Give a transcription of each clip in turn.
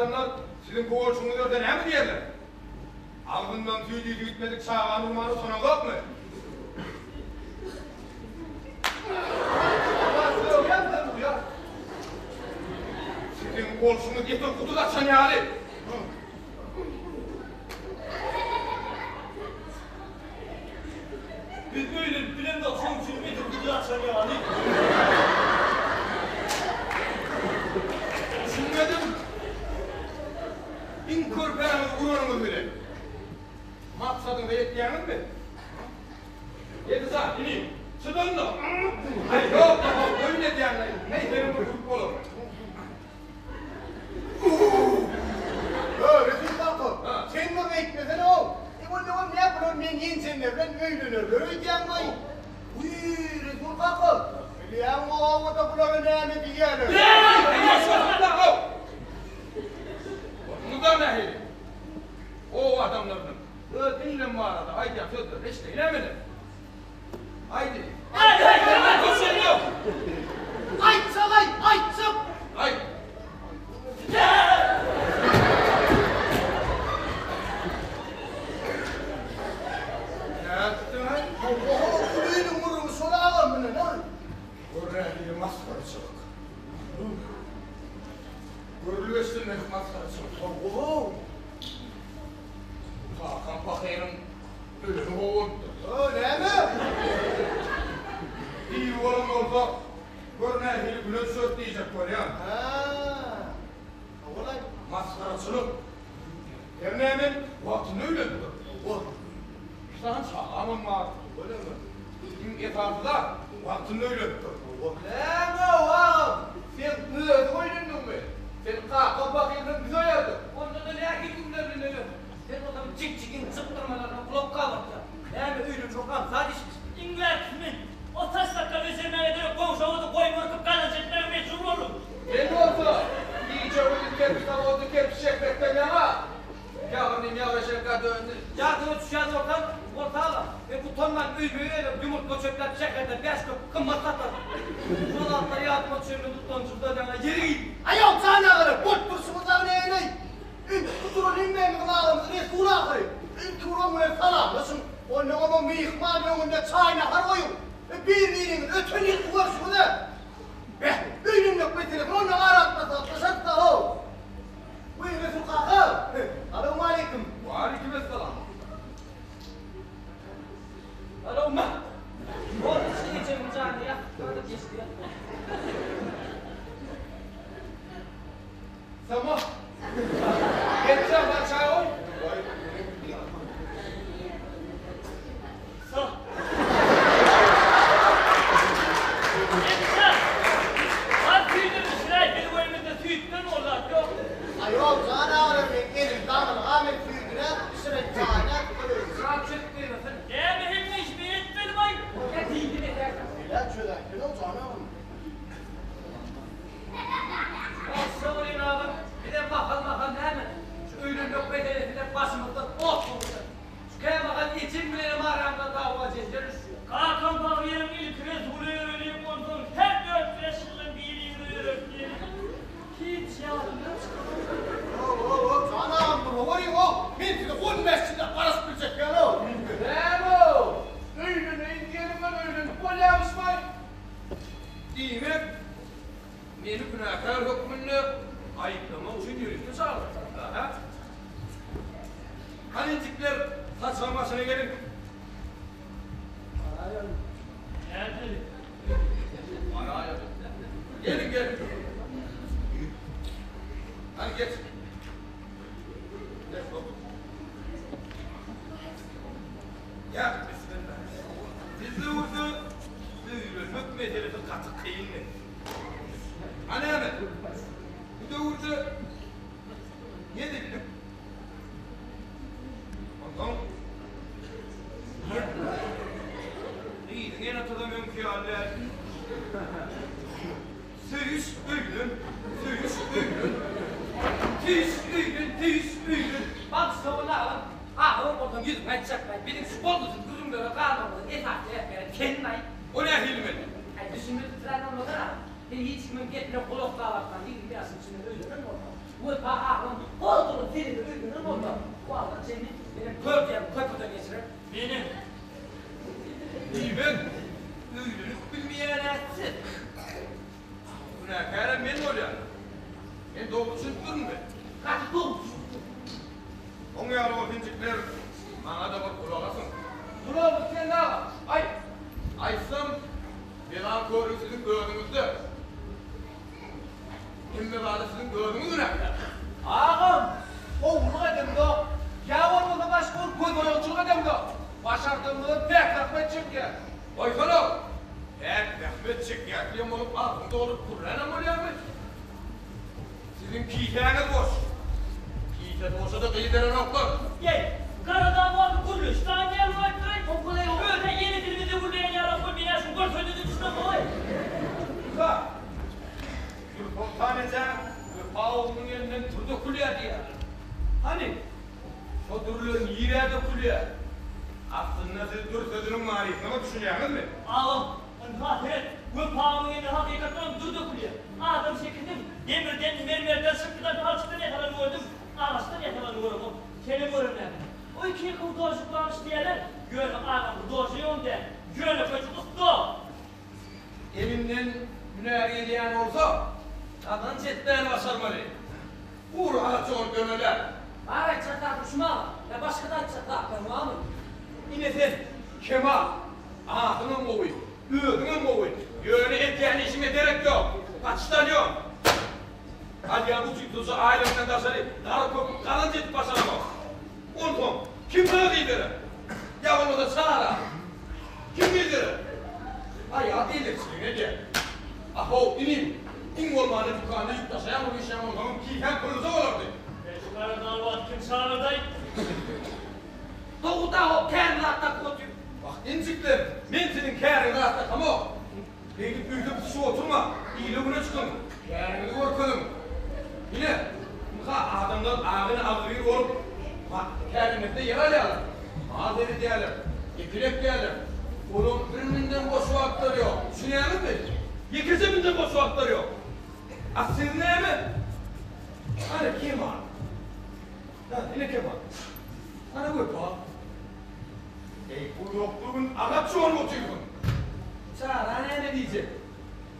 adamlar sizin koğuşunuz orada ne mi diyorlar? Ağzından tüydüğü bitmedik sağan durmanı sana yok mu? Sizin koğuşunuz getir kutu da sen yani. Biz böyle bilen de komşum getir kutu da sen yani. Düşünmedim. İn körpeğiniz vuruyorsunuz bile. Maksadın da yetkiyanız mı? Yedi saat ineyim. Çıdın da. Hayır yok öyle diyenler. Neyse bu futbolu. Resul Kalkı, sen bana gitmesen o. Bunu ne yapalım ben yiyin seninle, ben öylünür, böyle diyenmeyin. Uy, Resul Kalkı, biliyorum o havada bunların neyemeti gelir. Bunu da ne? O adamların. Dinle bu arada. Haydi yapıyordur. İşte inemedim. Haydi. Haydi haydi koşun yok. Ay çalay, ay çıp. Haydi. Ne yaptın lan? Oho, kulüğünün vurumu sonra ağam bunu lan. Oraya bir maskaracılık. Görülüyorsunuz maskaracılık. Oho. Hakan Bakay'ın ölümü oldu. Öyle mi? İyi oğlum olsa görünen hili gülün sört diyecek var ya. Ha. Olay. Maskaracılık. Yerine hemen vaktini öyle bulur. Oh. Sen sağlamın var. Öyle mi? Bizim etrafında vaktini öyle bulur. Lan o ağam. Sen müdür koydun mu? Sen Hakan Bakay'ın bize yardım. Onda da ne gittiğimler bilmiyor. Sen o zaman cik cikin zıptırmalarına kulak kalırsa. Yani öyle çok am sadece İngiliz kimin? O taş dakika üzerine ederek komşu havada koyun örtüp kalacaklar meşhur olur. Ne olsa iyice ödül kerpiç oldu kerpiç çekmekten yana. Yavrum yavaşa döndü. Yardım düşen ortağa ve bu tondan öyle yumurtla çöpler çekerler, beş köp kımmat atar. Şunun altları yardıma çöpünü tuttuğunuzda yana geri git. Ayol canağını, bot dursunuz da ne eyley? Kuturun inmeyin kılağımızı, ne kulağı kırayım? Kurun ve salamlısın. O ne ama mıyıkma önünde çayına har koyun. Birbirinin ötünü kuvursun da. Benim yok bir telefon, onu aratmasa, kısat da o. Buyur Resul Kalkı. Selamun aleyküm. Aleykümselam. Alo ma. Oğlum işte geçelim canı ya. Böyle geçti ya. Tamam. Geçeceğim aşağı oy. Sağ. Geçsen. Var tüydün İsrail benim önümde tüydün mü oradan yok. Ayol canağını beklerim. Damın Ahmet Füyüdü'ne sıra çayına koyuyoruz. Sıra çöktü efendim. Ya benim ne işimi yetmedi bay. Ya değildi ne derken. Helal çöden, helal canağım. Olsa olayım abi. Bir de bakalım ne hemen. Şu ölüm yok bedeli bir de başımızda ot olacak. Şu kaya bakalım için bile mağaramda dava edeceğiz. Kalkan bağlayan ilk Resulü'ye öleyim ondan. Her 4-5 yılın birliğini öğrettiğim. Hiç yardım Canağım bunu var ya o. Ben size 10 mescide parası bilecek ya lo. Bravo. Öylün engelimden öylün. Böyle yapışmayın. Değil mi? Beni günahkar hükmünü ayıplamak için yürüyüşte sağlarlar. Ha? Hani tipler saçmalmasına gelin. Nerede? Bana ayarlı. Gelin gelin. Hadi geç. Geç baba. Ya bismillah. Bizi vurdu. Büyülü hükmedeli bir katı kıyınlı. Hani hemen. Bir de vurdu. Niye dedim? Bakalım. İyiydin en hatırlamıyorum ki haller. Söğüş öylün, söğüş öylün. Tüş öylün. Bak savunla alın. Ahır oradan yüzüm edecek ben. Benim şu bolduzun kızım böyle kalmamalı. Esas yapmayan kendine ait. O ne hilmi? Ay düşünmüyorsun tren olmadan ha. Hiç kimin getire kulak dağlarsan değil mi? Biraz içinde öyle mi olmalı? Bu aklım olduğunu filmi ürünüm oldu. Bu adam seni benim köprüye köprüden geçirir. Benim. İyi ben. Öylünüp bilmeyen etsin. Bu ne kârem benim oluyor. Ben doğru çıktın mı? Kaç bu? Onun yarı o fincikler bana da bak kulağasın. Dur oğlum sen ne var? Ay! Aysam belan koruyu sizin gördüğünüzde. Şimdi bari sizin gördüğünüz ne? Ağam! Oğlum edem de. Yavrumda başka bir göz oyunculuk edem de. Başardığımda pek rahmet çeker. Oy sana! Pek rahmet çekerdiğim olup ağzımda olup Kur'an'a mı oluyor mu? Sizin kiyitleriniz boş. Kiyite boşa da kıyıderen oklar. Gel, Karadağ var kuruluş, Daniel var öyle yeni dilimizi buraya yaratma binersin, gol söyledi düşman koy. Kıza! Bir komutanecen bir paoğlunun elinden turda kulüye diye. Hani? O durulun yirede kulüye. Aslında siz dur sözünün marifine mi düşünüyorsunuz mu? Ağam, zaten bu pahalının yeni hakikaten durdu kulüye. Adam çekildim, demirden, mermerden, sırtından, kalçıktan yakalanıyordum. Ağaçtan yakalanıyorum o, kelim örümden. O iki yıkım doğuşuklarmış diyeler, gönlü ağamı doğuşuyorum de, gönlü kötü tuttu. Elinden münaviye diyen olsa, kadın cidden başarmalı. Uğur ağaçın gönüller. Bari çatar düşman. Ya başkadan çatar. Ben var mı? Yine sen, Kemal, ağzının boğuyu, ığdının boğuyu. Yönü etken işime gerek yok. Kaçtan yok. Hadi ya bu çıktısı ailemden taşarı, daha köpük kalın ciddi başaramaz. Unutun, kim sana liderim? Ya onu da çağıra. Kim liderim? Ayağı değilirsin ne diye. Aho, ineyim. İn olmanı dükkanı yük taşıyan o işlem olmanın keyfen kırıza olurdu. Şu Karadağ var, kim çağırday? Doğuda o kendi hatta kötü. Bak incikler, ben senin kârını atla tamam. Gelip büyüdüp su oturma, iyiliğine çıkın. Kârını korkulun. Yine, muka adamlar ağını aldırıyor olup, bak kârınızda yer alıyorlar. Madeni diyorlar, ipilek diyorlar. Onun birbirinden boş vakitleri yok. Düşünüyor musun? Yekeseminden boş vakitleri yok. Aslında ne mi? Hani kim var? Ha, yine kim var? Hani bu yapar? Bu yokluğun ağaççı olma oturuyorsun. Çağıran ne diyecek?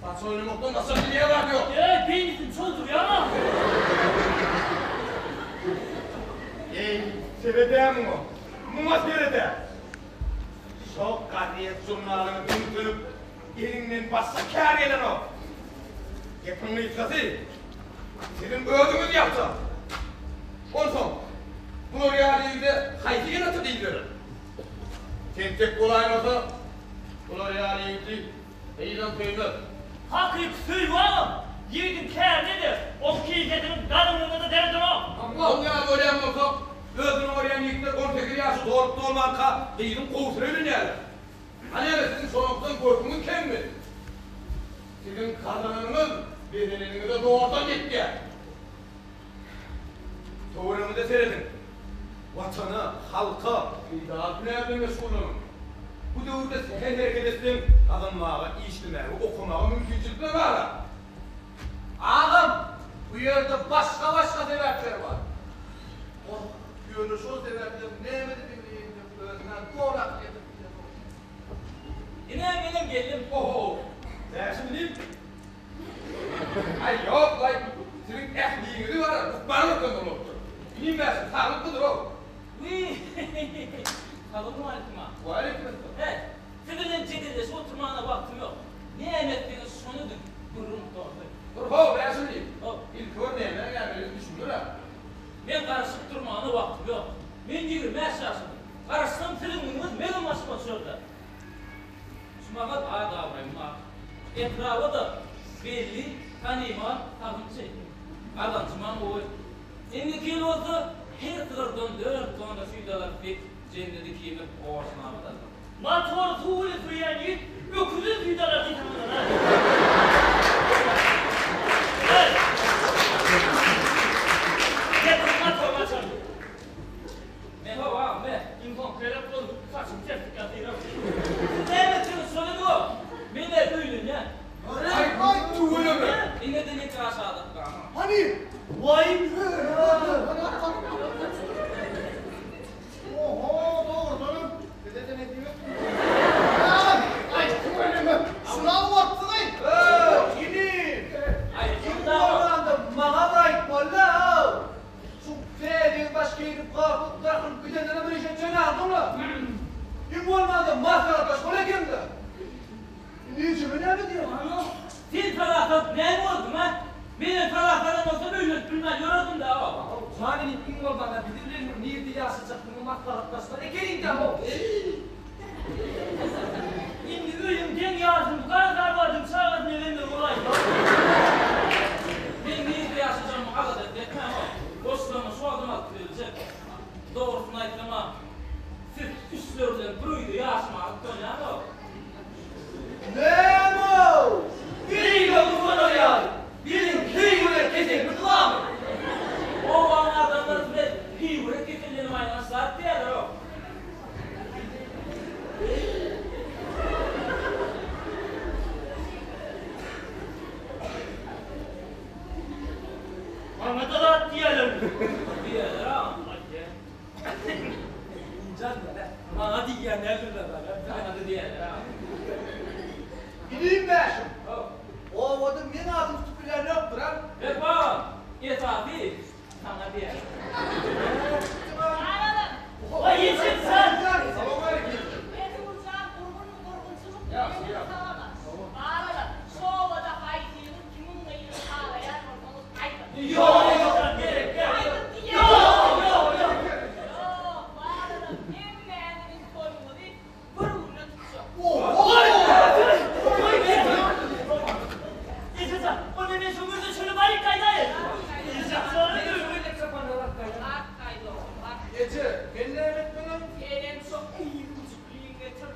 Saç oynamakta nasıl bir yer var diyor. Beynisin çoldur ya. Seyreden mi o? Muma seyrede. Çok kadiyet zurnalını unutup elinden bassa kâr gelen o. Yapımlı iflası. Sizin ödümüz yaptı. Onson, bunu realiyinde haydi yönetü değildir. Tentek kolayın olsa, bunu realiyinde eylem kıymet. Hakkı söy var. Yiğidim kâr nedir? O keyfetinin kadınlığında da derdir o. Allah'ım ya oraya mı olsa, özünü oraya yıktık, 18 yaşı doğrup dolmarka, değilim kovusunu ürünler. Hani evet sizin sonuktan korkunuz kim mi? Sizin kadınınız bedeninize doğrudan gitti. Doğrumu da seyredin. Vatanı, halka, iddiatülerle meşgul olun. Bu devirde seher hareket etsin, kadınlığa, işlemeye, okumağa mümkünçülükler var. Ağam, bu yerde başka sebepler var. O görünüş o sebepten neyemedi bildiğinde özünden doğrak getirdi. Yine benim geldim. Oho! Ben şimdi diyeyim. Ay yok lan! Senin ehliğini var, bana bakın onu. Bileyim ben, sağlıklıdır o. Kalın mı aleyküm ha? Bu aleyküm. Evet. Sizin ciddileşi oturmağına vaktim yok. Nimetliğiniz sonudur. Durum doğru. Dur ho, ben şimdi diyeyim. Hop. İlk örneğine gelmeli düşünür ha. Ben karışıp durmağına vaktim yok. Ben diyorum ben şaşırdım. Karışsam sizininiz benim başıma şurada. Şumakat ağa davrayım ha. Etrafı da belli, tanıyman, takımcı. Adancıman oy. Endiki olsa her tırdan 4 tane faydalar pek cenneti kiymek oğarsın ağabeyler. Motor tuğulu fırıyan git, öküzün faydalar dikanlar ha. Evet. Getir motor açalım. Merhaba ağabey, imkan kıyarap oldu, saçım tepki atayım. Devletiniz sonu bu. Beni duydun ya. Ay, tuğulu mu? Yine de ne tıraş ağladık ama. Hani? Vay ne aldın mı? Kim olmadı? Masraf taş kola kimdi? Niçin ne mi diyor? Ano, sen talakat ne oldu ha? Benim talaklarım olsa böyle bilmez yoruldum da o. Caninin in olmadan bilirler mi? Niyeti yaşayacak bunu makbaratlaşlar. Ekerin de o. Şimdi ölümden yazdım, bu kadar darbadım, sağlık nedenle olay. Ben neyse yaşayacağım, o kadar etmem o. Boşluğuma şu adım attırılacak. Doğrusunu aytmama. Siz üstlerden buruydu, yaşıma attın ya o. Nemo! Bir yolu bana ya. Bilin kıyıya kesin mutlu mı? O bana adamlar ve hivre kesinlerim aynen saat değerler o. Bana da da diyelim. Değerler ha. Can ya. Bana diye ne bilirler ya. Bana da değerler ha. Gideyim ben. O. O vadın ben adım tüpüler ne yaptır ha? Ve bak, esafi, sana değerler. Vay yesin sen. Tamam aleyküm. Yok yok gerek yok. Yok yok yok. İnsan, o ne şumurda şunu bari kaydayın. İnsan sonra öyle çapanlar kaydı. Gece, ben ne öğretmenim? Gelen çok iyi müzikliğin getir.